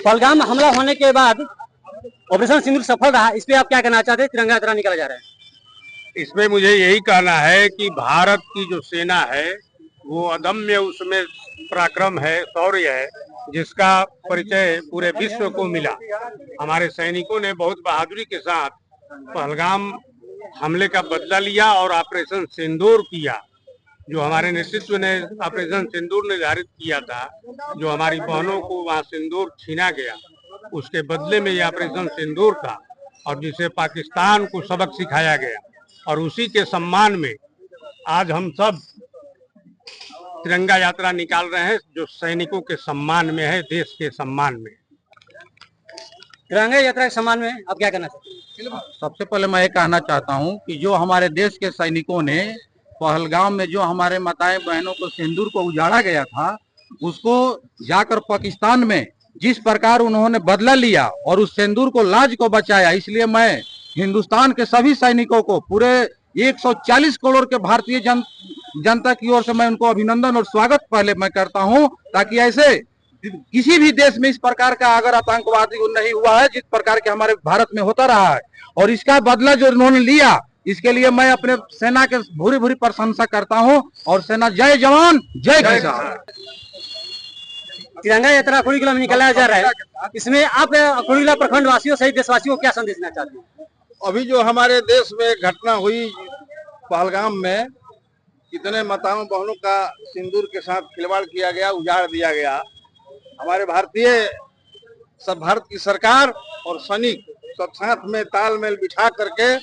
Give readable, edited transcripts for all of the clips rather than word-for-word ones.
पहलगाम हमला होने के बाद ऑपरेशन सिंदूर सफल रहा, इस पे आप क्या कहना चाहते हैं? तिरंगा यात्रा निकाला जा रहा है। इसमें मुझे यही कहना है कि भारत की जो सेना है वो अदम्य, उसमें पराक्रम है, शौर्य है, जिसका परिचय पूरे विश्व को मिला। हमारे सैनिकों ने बहुत बहादुरी के साथ पहलगाम हमले का बदला लिया और ऑपरेशन सिंदूर किया। जो हमारे नेतृत्व ने ऑपरेशन सिंदूर निर्धारित किया था, जो हमारी बहनों को वहाँ सिंदूर छीना गया, उसके बदले में ये ऑपरेशन सिंदूर था, और जिसे पाकिस्तान को सबक सिखाया गया। और उसी के सम्मान में आज हम सब तिरंगा यात्रा निकाल रहे हैं, जो सैनिकों के सम्मान में है, देश के सम्मान में। तिरंगा यात्रा के सम्मान में आप क्या कहना चाहते हैं? सबसे पहले मैं ये कहना चाहता हूँ कि जो हमारे देश के सैनिकों ने पहलगाम में जो हमारे माताएं बहनों को सिंदूर को उजाड़ा गया था, उसको जाकर पाकिस्तान में जिस प्रकार उन्होंने बदला लिया और उस सिंदूर को, लाज को बचाया, इसलिए मैं हिंदुस्तान के सभी सैनिकों को, पूरे 140 करोड़ के भारतीय जनता की ओर से मैं उनको अभिनंदन और स्वागत पहले मैं करता हूं, ताकि ऐसे किसी भी देश में इस प्रकार का अगर आतंकवादी नहीं हुआ है जिस प्रकार के हमारे भारत में होता रहा है, और इसका बदला जो उन्होंने लिया, इसके लिए मैं अपने सेना के भूरी भूरी प्रशंसा करता हूं। और सेना जय जवान जय किसान। तिरंगा यात्रा कुड़ीगला में निकाला जा रहा है, इसमें आप कुड़ीगला प्रखंड वासियों सहित देशवासियों को क्या संदेश देना चाहते हैं? अभी जो हमारे देश में घटना हुई पहलगाम में, कितने माताओं बहनों का सिंदूर के साथ खिलवाड़ किया गया, उजाड़ दिया गया। हमारे भारत की सरकार और सैनिक सब साथ में तालमेल बिठा करके,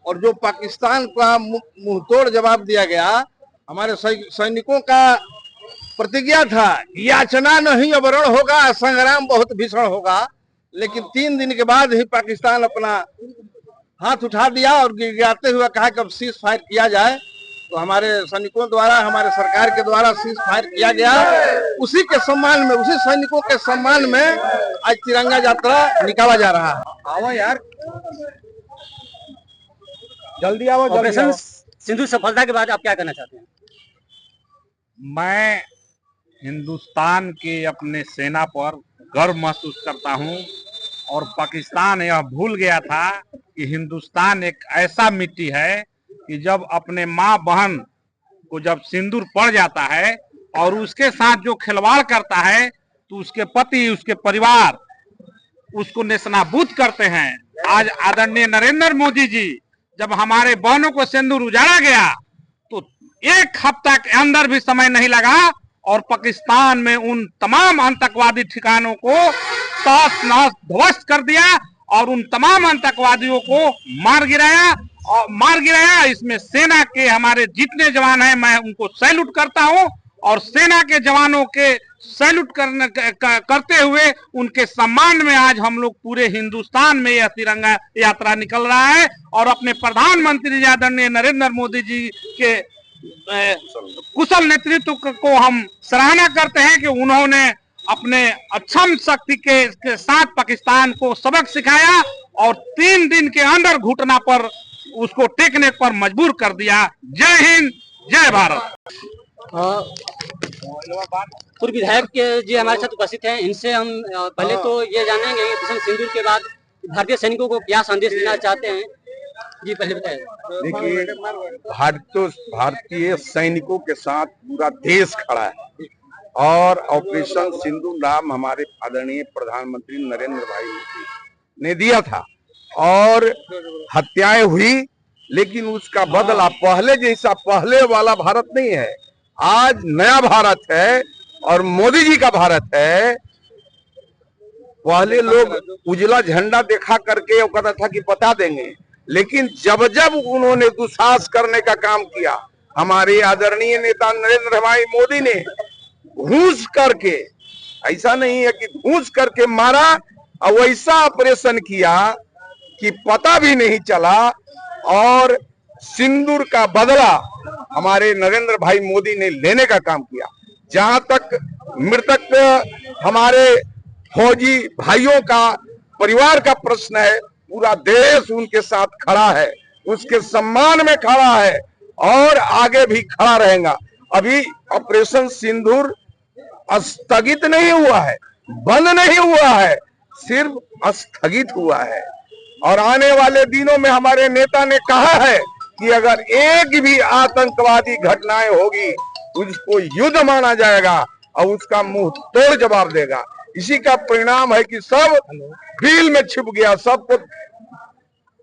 और जो पाकिस्तान का मुंहतोड़ जवाब दिया गया, हमारे सैनिकों का प्रतिज्ञा था, याचना नहीं अवरण होगा, संग्राम बहुत भीषण होगा। लेकिन 3 दिन के बाद ही पाकिस्तान अपना हाथ उठा दिया और गिड़गिड़ाते हुए कहा कि अब सीज फायर किया जाए। तो हमारे सैनिकों द्वारा, हमारे सरकार के द्वारा सीज फायर किया गया। उसी के सम्मान में, उसी सैनिकों के सम्मान में आज तिरंगा यात्रा निकाला जा रहा है। आओ यार, जल्दी आओ। ऑपरेशन सिंदूर सफलता के बाद आप क्या कहना चाहते हैं? मैं हिंदुस्तान के अपने सेना पर गर्व महसूस करता हूं, और पाकिस्तान यह भूल गया था कि हिंदुस्तान एक ऐसा मिट्टी है कि जब अपने माँ बहन को जब सिंदूर पड़ जाता है और उसके साथ जो खिलवाड़ करता है, तो उसके पति, उसके परिवार उसको नेस्तनाबूद करते हैं। आज आदरणीय नरेंद्र मोदी जी, जब हमारे बहनों को सिंदूर उजाड़ा गया, तो 1 हफ्ता के अंदर भी समय नहीं लगा और पाकिस्तान में उन तमाम आतंकवादी ठिकानों को तहस नहस ध्वस्त कर दिया और उन तमाम आतंकवादियों को मार गिराया। इसमें सेना के हमारे जितने जवान हैं, मैं उनको सैल्यूट करता हूं, और सेना के जवानों के सैल्यूट करते हुए उनके सम्मान में आज हम लोग पूरे हिंदुस्तान में यह तिरंगा यात्रा निकल रहा है। और अपने प्रधानमंत्री आदरणीय नरेंद्र मोदी जी के कुशल नेतृत्व को हम सराहना करते हैं कि उन्होंने अपने अक्षम शक्ति के साथ पाकिस्तान को सबक सिखाया और 3 दिन के अंदर घुटना पर उसको टेकने पर मजबूर कर दिया। जय हिंद, जय भारत। पूर्व विधायक जी हमारे साथ उपस्थित हैं, इनसे हम पहले तो ये जानेंगे कि ऑपरेशन सिंदूर के बाद भारतीय सैनिकों को क्या संदेश देना चाहते हैं। जी पहले बताइए। देखिए, भारतीय सैनिकों के साथ पूरा देश खड़ा है, और ऑपरेशन सिंदूर नाम हमारे आदरणीय प्रधानमंत्री नरेंद्र भाई मोदी ने दिया था, और हत्याएं हुई, लेकिन उसका बदला पहले जैसा, पहले वाला भारत नहीं है। आज नया भारत है और मोदी जी का भारत है। पहले लोग उजला झंडा देखा करके वो कहता था कि बता देंगे, लेकिन जब जब उन्होंने दुस्साहस करने का काम किया, हमारे आदरणीय नेता नरेंद्र भाई मोदी ने घूस करके, ऐसा नहीं है कि घूस करके मारा, और वैसा ऑपरेशन किया कि पता भी नहीं चला, और सिंदूर का बदला हमारे नरेंद्र भाई मोदी ने लेने का काम किया। जहां तक मृतक हमारे फौजी भाइयों का, परिवार का प्रश्न है, पूरा देश उनके साथ खड़ा है, उसके सम्मान में खड़ा है और आगे भी खड़ा रहेगा। अभी ऑपरेशन सिंदूर स्थगित नहीं हुआ है, बंद नहीं हुआ है, सिर्फ स्थगित हुआ है। और आने वाले दिनों में हमारे नेता ने कहा है कि अगर एक भी आतंकवादी घटनाएं होगी उसको युद्ध माना जाएगा और उसका मुंह तोड़ जवाब देगा। इसी का परिणाम है कि सब बिल में छिप गया, सबको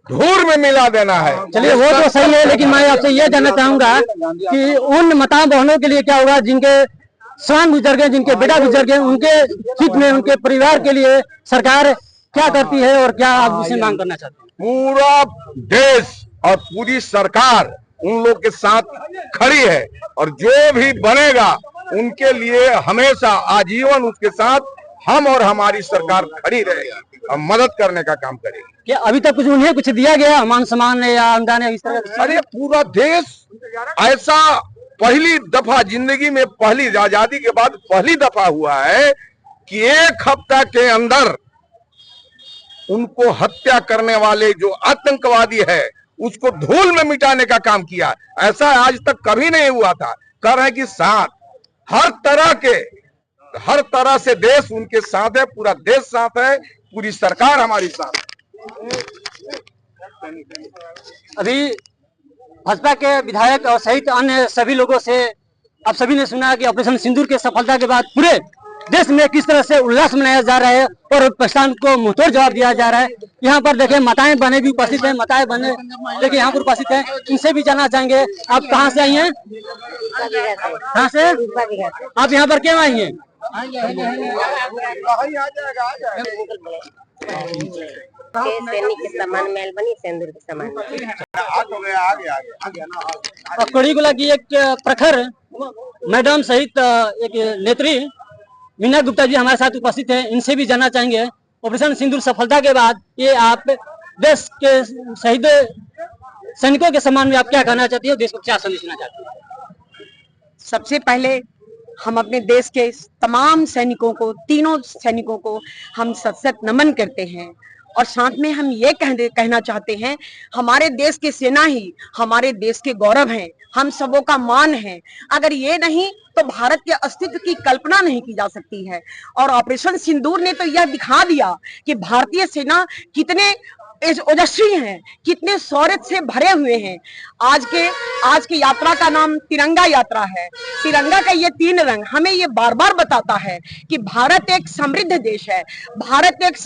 धूल में मिला देना है। चलिए वो तो सही है, लेकिन मैं आपसे ये जानना चाहूंगा कि उन माताओं बहनों के लिए क्या होगा जिनके स्वान गुजर गए, जिनके बेटा गुजर गए, उनके हित में, उनके परिवार के लिए सरकार क्या करती है और क्या आप उसे मांग करना चाहते हैं? पूरा देश और पूरी सरकार उन लोग के साथ खड़ी है और जो भी बनेगा उनके लिए हमेशा आजीवन उसके साथ हम और हमारी सरकार खड़ी रहेगी और मदद करने का काम करेगी। क्या अभी तक कुछ उन्हें कुछ दिया गया, मान सम्मान या अनुदान इस तरह का? अरे पूरा देश ऐसा पहली दफा जिंदगी में, पहली आजादी के बाद पहली दफा हुआ है कि एक हफ्ता के अंदर उनको हत्या करने वाले जो आतंकवादी है उसको धूल में मिटाने का काम किया। ऐसा आज तक कभी नहीं हुआ था। कह रहे हैं कि साथ हर तरह से देश उनके साथ है, पूरा देश साथ है, पूरी सरकार हमारी साथ है। अभी भाजपा के विधायक और सहित अन्य सभी लोगों से आप सभी ने सुना कि ऑपरेशन सिंदूर के सफलता के बाद पूरे देश में किस तरह से उल्लास मनाया जा रहा है और पाकिस्तान को मुंहतोड़ जवाब दिया जा रहा है। यहाँ पर देखिए माताएं बहनें भी उपस्थित हैं, माताएं बहनें देखिए यहाँ पर उपस्थित हैं, इनसे भी जानना चाहेंगे आप कहाँ से आई हैं? कहाँ से आप यहाँ पर क्यों आई हैं? सैनिक के सामान मेल बनी, सिंदूर के सामान कड़ीगोला की एक प्रखर मैडम सहित एक नेत्री मीना गुप्ता जी हमारे साथ उपस्थित हैं, इनसे भी जानना चाहेंगे ऑपरेशन सिंदूर सफलता के बाद ये आप देश के शहीद सैनिकों के सम्मान में आप क्या कहना चाहती हो, देश को क्या संदेश देना चाहती हो? सबसे पहले हम अपने देश के तमाम सैनिकों को, तीनों सैनिकों को हम सत नमन करते हैं और साथ में हम ये कहना चाहते हैं हमारे देश की सेना ही हमारे देश के गौरव हैं, हम सबों का मान है। अगर ये नहीं तो भारत के अस्तित्व की कल्पना नहीं की जा सकती है। और ऑपरेशन सिंदूर ने तो यह दिखा दिया कि भारतीय सेना कितने ओजस्वी हैं, कितने शौर्य से भरे हुए हैं। आज के यात्रा का नाम तिरंगा यात्रा है। तिरंगा का ये 3 रंग हमें ये बार बार बताता है कि भारत एक समृद्ध देश है। भारत एक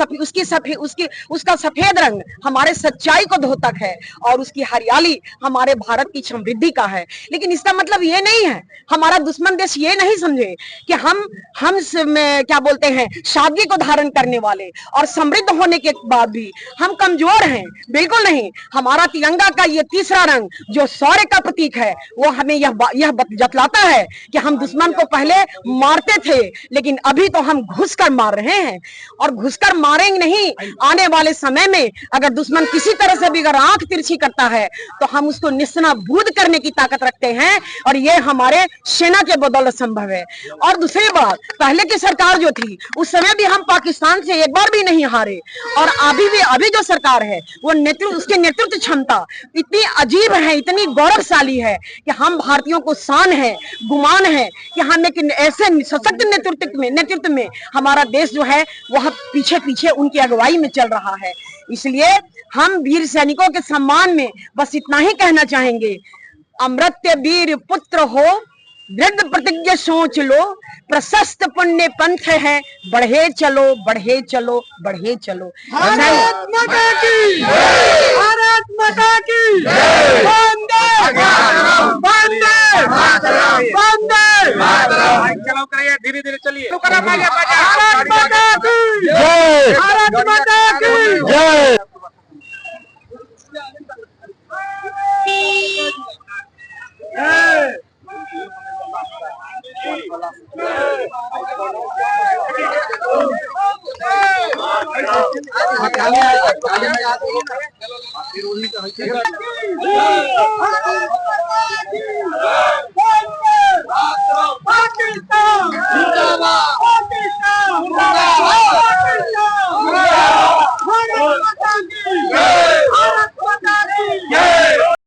उसका सफेद रंग हमारे सच्चाई को द्योतक है और उसकी हरियाली हमारे भारत की समृद्धि का है। लेकिन इसका मतलब ये नहीं है, हमारा दुश्मन देश ये नहीं समझे कि हम क्या बोलते हैं सादगी को धारण करने वाले और समृद्ध होने के बाद भी हम कमजोर हैं। बिल्कुल नहीं। हमारा तिरंगा का ये 3रा रंग जो शौर्य का प्रतीक है वो हमें यह जतलाता है कि हम दुश्मन को पहले मारते थे लेकिन अभी तो हम घुसकर मार रहे हैं और घुसकर मारेंगे नहीं। आने वाले समय में अगर दुश्मन किसी तरह से भी अगर आंख तिरछी करता है तो हम उसको निस्सनाबूद करने की ताकत रखते हैं और ये हमारे सेना के बदौलत संभव है। और दूसरी बात, पहले की सरकार जो थी उस समय भी हम पाकिस्तान से एक बार भी नहीं हारे और अभी जो सरकार है वो उसके नेतृत्व क्षमता इतनी अजीब है, इतनी गौरवशाली है कि हम भारतीयों को शान है, गुमान है कि हम एक ऐसे सशक्त नेतृत्व में हमारा देश जो है वह पीछे उनकी अगुवाई में चल रहा है। इसलिए हम वीर सैनिकों के सम्मान में बस इतना ही कहना चाहेंगे, अमृत्य वीर पुत्र हो, दृढ़ प्रतिज्ञा सोच लो, प्रशस्त पुण्य पंथ है, बढ़े चलो बढ़े चलो बढ़े चलो। भारत माता की जय, भारत माता की जय, वंदे मातरम, वंदे मातरम, वंदे मातरम। चलो करिए, धीरे धीरे चलिए। भारत माता की जय, भारत माता की जय। जय